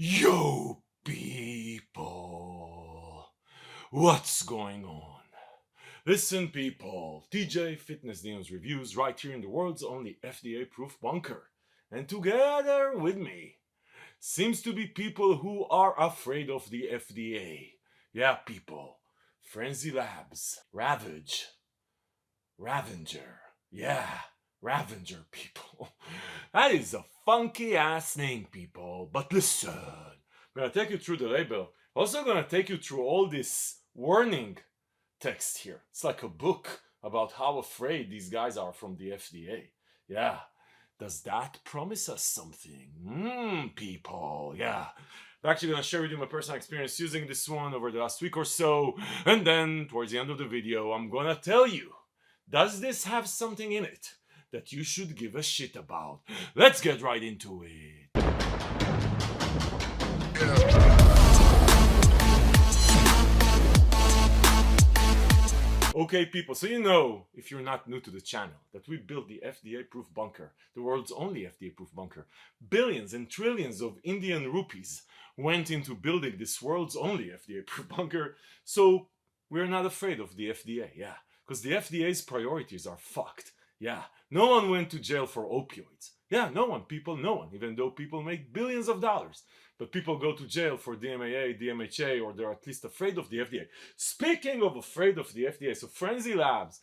Yo, people, what's going on? Listen, people, TJ Fitness News reviews right here in the world's only FDA-proof bunker. And together with me seems to be people who are afraid of the FDA. Yeah, people, Frenzy Labz, Ravage Ravenger. Yeah, Ravenger, people. That is a funky ass name, people. But listen, I'm gonna take you through the label. Also gonna take you through all this warning text here. It's like a book about how afraid these guys are from the FDA. Yeah. Does that promise us something? People. Yeah. I'm actually gonna share with you my personal experience using this one over the last week or so. And then towards the end of the video, I'm gonna tell you, does this have something in it that you should give a shit about? Let's get right into it. Okay, people, so you know, if you're not new to the channel, that we built the FDA-proof bunker, the world's only FDA-proof bunker. Billions and trillions of Indian rupees went into building this world's only FDA-proof bunker, so we're not afraid of the FDA, yeah. Because the FDA's priorities are fucked. Yeah, no one went to jail for opioids. Yeah, no one, people, no one, even though people make billions of dollars. But people go to jail for DMHA, DMHA, or they're at least afraid of the FDA. Speaking of afraid of the FDA, so Frenzy Labz,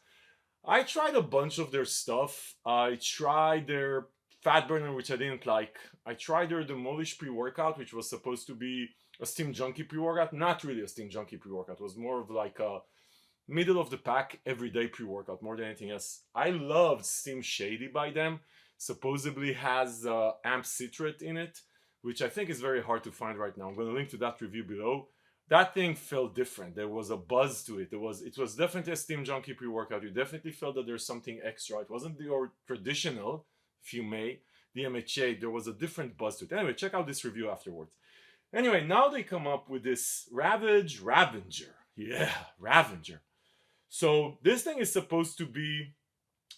I tried a bunch of their stuff. I tried their fat burner, which I didn't like. I tried their Demolish pre-workout, which was supposed to be a Stim Junkie pre-workout. Not really a Stim Junkie pre-workout. It was more of like a middle of the pack everyday pre-workout more than anything else. I loved Stim Shady by them. Supposedly has amp citrate in it, which I think is very hard to find right now. I'm going to link to that review below. That thing felt different. There was a buzz to it. It was definitely a Stim Junkie pre-workout. You definitely felt that there's something extra. It wasn't your traditional, if you may, DMHA. There was a different buzz to it. Anyway, check out this review afterwards. Anyway, now they come up with this Ravage Ravenger. Yeah, Ravenger. So this thing is supposed to be,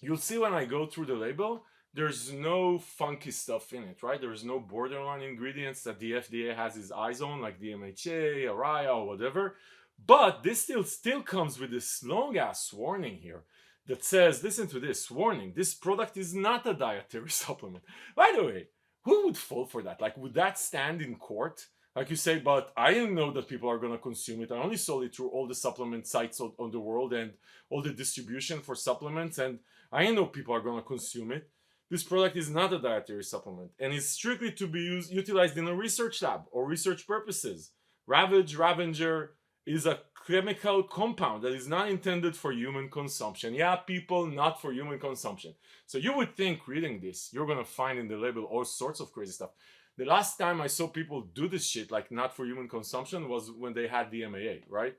you'll see when I go through the label, there's no funky stuff in it, right? There's no borderline ingredients that the FDA has its eyes on, like DMHA, Araya, or whatever. But this still comes with this long-ass warning here that says, listen to this, warning, this product is not a dietary supplement. By the way, who would fall for that? Like, would that stand in court? Like you say, but I didn't know that people are going to consume it. I only saw it through all the supplement sites on the world and all the distribution for supplements, and I didn't know people are going to consume it. This product is not a dietary supplement and is strictly to be utilized in a research lab or research purposes. Ravage Ravenger is a chemical compound that is not intended for human consumption. Yeah, people, not for human consumption. So you would think reading this, you're going to find in the label all sorts of crazy stuff. The last time I saw people do this shit, like not for human consumption, was when they had DMHA, right?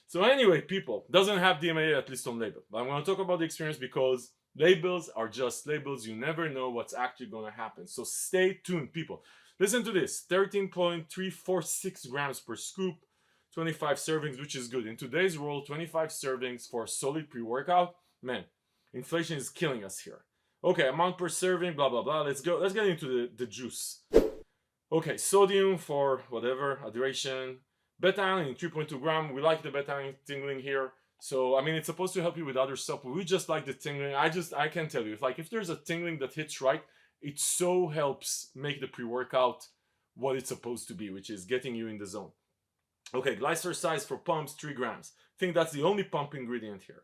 So anyway, people, doesn't have DMHA at least on label. But I'm going to talk about the experience because labels are just labels. You never know what's actually going to happen. So stay tuned, people. Listen to this. 13.346 grams per scoop, 25 servings, which is good. In today's world, 25 servings for a solid pre-workout, man, inflation is killing us here. Okay, amount per serving, blah, blah, blah. Let's go. Let's get into the juice. Okay, sodium for whatever, hydration. Beta-alanine, 3.2 gram. We like the beta-alanine tingling here. So, I mean, it's supposed to help you with other stuff, but we just like the tingling. I can tell you, if there's a tingling that hits right, it so helps make the pre-workout what it's supposed to be, which is getting you in the zone. Okay, glycer size for pumps, 3 grams. I think that's the only pump ingredient here.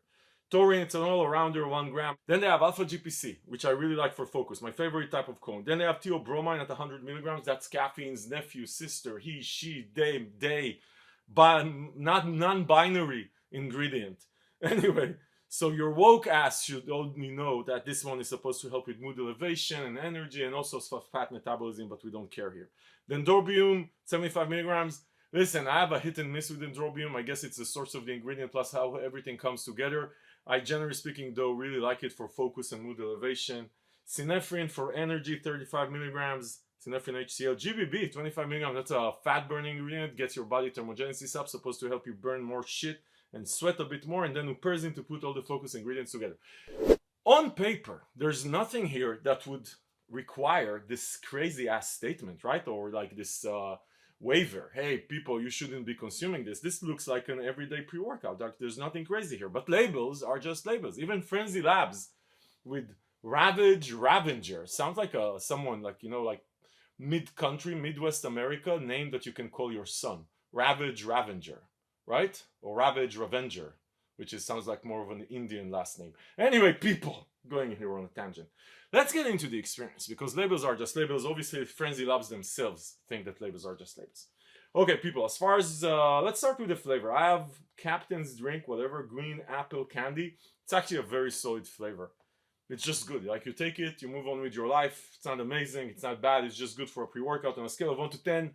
Taurine, it's an all-arounder, 1 gram. Then they have alpha GPC, which I really like for focus, my favorite type of cone. Then they have theobromine at 100 milligrams. That's caffeine's nephew, sister, he, she, they, but not non-binary ingredient. Anyway, so your woke ass should only know that this one is supposed to help with mood elevation and energy and also fat metabolism, but we don't care here. Then Dendrobium, 75 milligrams. Listen, I have a hit and miss with Dendrobium. I guess it's the source of the ingredient plus how everything comes together. I, generally speaking, though, really like it for focus and mood elevation. Synephrine for energy, 35 milligrams. Synephrine HCl. GBB, 25 milligrams. That's a fat-burning ingredient. Gets your body thermogenesis up. Supposed to help you burn more shit and sweat a bit more. And then Uperzine to put all the focus ingredients together. On paper, there's nothing here that would require this crazy-ass statement, right? Or like this waiver. Hey, people, you shouldn't be consuming this. This looks like an everyday pre-workout. There's nothing crazy here. But labels are just labels. Even Frenzy Labz with Ravage Ravenger sounds like someone like, you know, like mid-country, Midwest America name that you can call your son. Ravage Ravenger, right? Or Ravage Ravenger, which sounds like more of an Indian last name. Anyway, people, going here on a tangent. Let's get into the experience, because labels are just labels. Obviously, Frenzy Labs themselves think that labels are just labels. Okay, people, as far as, let's start with the flavor. I have Captain's Drink, whatever, green apple candy. It's actually a very solid flavor. It's just good. Like, you take it, you move on with your life. It's not amazing, it's not bad, it's just good for a pre-workout. On a scale of 1 to 10,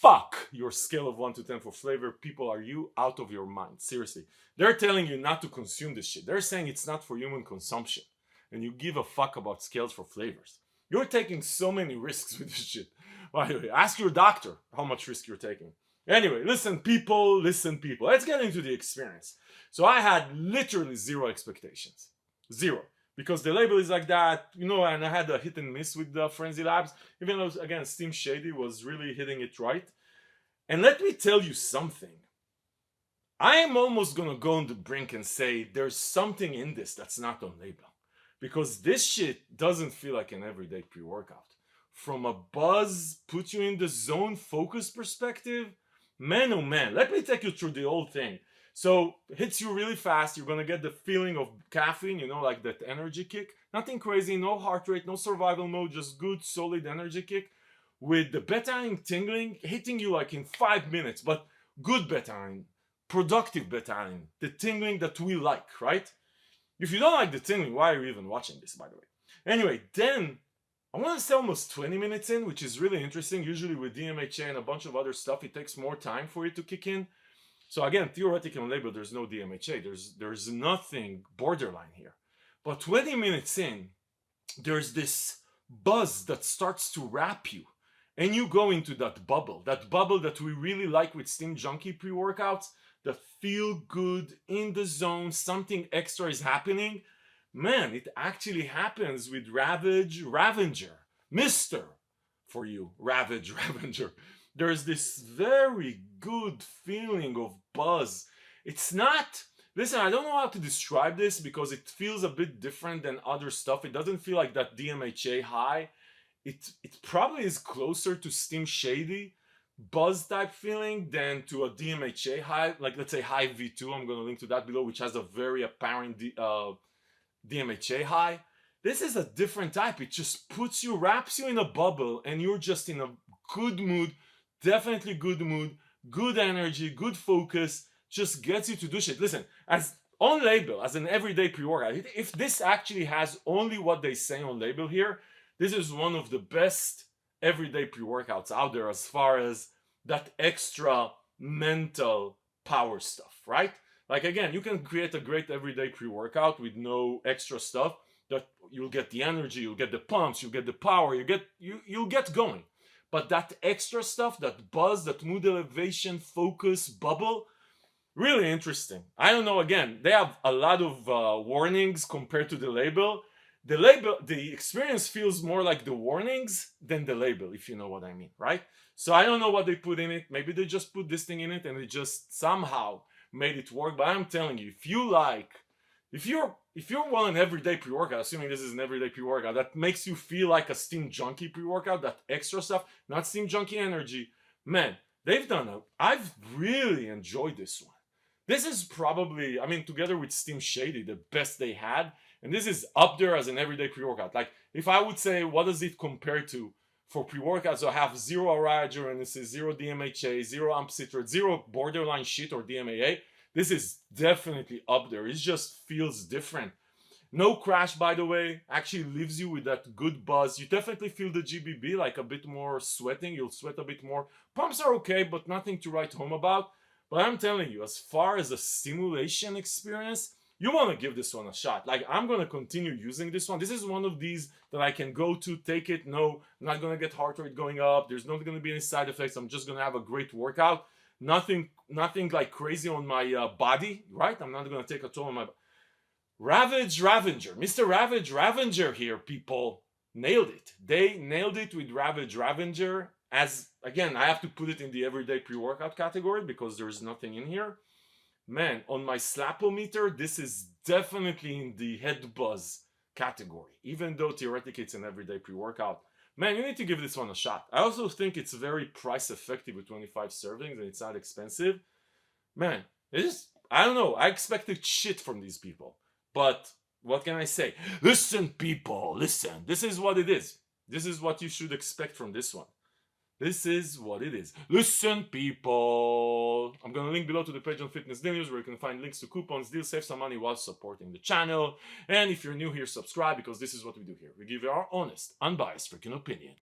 fuck your scale of 1 to 10 for flavor. People, are you out of your mind? Seriously. They're telling you not to consume this shit. They're saying it's not for human consumption. And you give a fuck about scales for flavors. You're taking so many risks with this shit. By the way, ask your doctor how much risk you're taking. Anyway, listen people. Let's get into the experience. So I had literally zero expectations. Zero. Because the label is like that, you know, and I had a hit and miss with the Frenzy Labs. Even though, again, Stim Shady was really hitting it right. And let me tell you something. I am almost gonna go on the brink and say there's something in this that's not on label. Because this shit doesn't feel like an everyday pre-workout. From a buzz, put you in the zone focus perspective, man oh man, let me take you through the whole thing. So, it hits you really fast, you're gonna get the feeling of caffeine, you know, like that energy kick. Nothing crazy, no heart rate, no survival mode, just good, solid energy kick. With the betaine tingling, hitting you like in 5 minutes, but good betaine, productive betaine, the tingling that we like, right? If you don't like the tingling, why are you even watching this, by the way? Anyway, then, I want to say almost 20 minutes in, which is really interesting. Usually with DMHA and a bunch of other stuff, it takes more time for it to kick in. So again, theoretically on label, there's no DMHA. There's nothing borderline here. But 20 minutes in, there's this buzz that starts to wrap you. And you go into that bubble that we really like with Stim Junkie pre-workouts, that feel good, in the zone, something extra is happening. Man, it actually happens with Ravage Ravenger. Mr. for you, Ravage Ravenger. There's this very good feeling of buzz. It's not, listen, I don't know how to describe this because it feels a bit different than other stuff. It doesn't feel like that DMHA high. It probably is closer to Stim Shady buzz type feeling than to a DMHA high, like let's say high V2. I'm going to link to that below, which has a very apparent DMHA high. This is a different type. It just puts you, wraps you in a bubble, and you're just in a good mood, definitely good mood, good energy, good focus, just gets you to do shit. Listen, as on label, as an everyday pre-workout, if this actually has only what they say on label here, this is one of the best everyday pre-workouts out there as far as that extra mental power stuff, right? Like again, you can create a great everyday pre-workout with no extra stuff, that you'll get the energy, you'll get the pumps, you'll get the power, you'll get going. But that extra stuff, that buzz, that mood elevation, focus, bubble, really interesting. I don't know, again, they have a lot of warnings compared to the label. The experience feels more like the warnings than the label, if you know what I mean, right? So I don't know what they put in it. Maybe they just put this thing in it and it just somehow made it work. But I'm telling you, if you want an everyday pre-workout, assuming this is an everyday pre-workout, that makes you feel like a Stim Junkie pre-workout, that extra stuff, not Stim Junkie energy, man, they've done it. I've really enjoyed this one. This is probably, I mean, together with Stim Shady, the best they had. And this is up there as an everyday pre-workout. Like, if I would say, what does it compare to for pre-workouts? I have zero Arager, and this is zero DMHA, zero amp citrate, zero borderline shit or DMAA. This is definitely up there. It just feels different. No crash, by the way. Actually leaves you with that good buzz. You definitely feel the GBB, like a bit more sweating. You'll sweat a bit more. Pumps are okay, but nothing to write home about. But I'm telling you, as far as a stimulation experience, you want to give this one a shot. Like, I'm going to continue using this one. This is one of these that I can go to, take it. No, I'm not going to get heart rate going up. There's not going to be any side effects. I'm just going to have a great workout. Nothing like crazy on my body, right? I'm not going to take a toll on my body. Ravage Ravenger. Mr. Ravage Ravenger here, people. Nailed it. They nailed it with Ravage Ravenger. as again, I have to put it in the everyday pre-workout category because there's nothing in here. Man, on my slapometer, this is definitely in the head buzz category, even though theoretically it's an everyday pre-workout. Man, you need to give this one a shot. I also think it's very price effective with 25 servings and it's not expensive. Man, it is, I don't know, I expected shit from these people. But what can I say? Listen, people, listen. This is what it is. This is what you should expect from this one. This is what it is. Listen, people. I'm going to link below to the page on Fitness News where you can find links to coupons, deals, save some money while supporting the channel. And if you're new here, subscribe because this is what we do here. We give you our honest, unbiased freaking opinion.